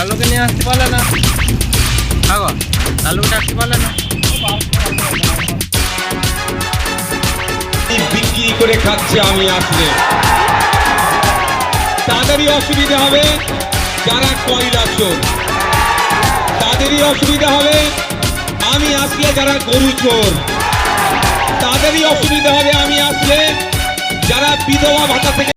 লালুকে নিয়ে আসতে পারলে না। আগো লালুকে ডাকতে পারলে না। বিক্রি করে খাচ্ছে আমি আসলে, তাদেরই অসুবিধা হবে যারা কয়লা চোর, তাদেরই অসুবিধা হবে আমি আসলে যারা গরু চোর, তাদেরই অসুবিধা হবে আমি আসলে যারা বিধবা ভাতা থেকে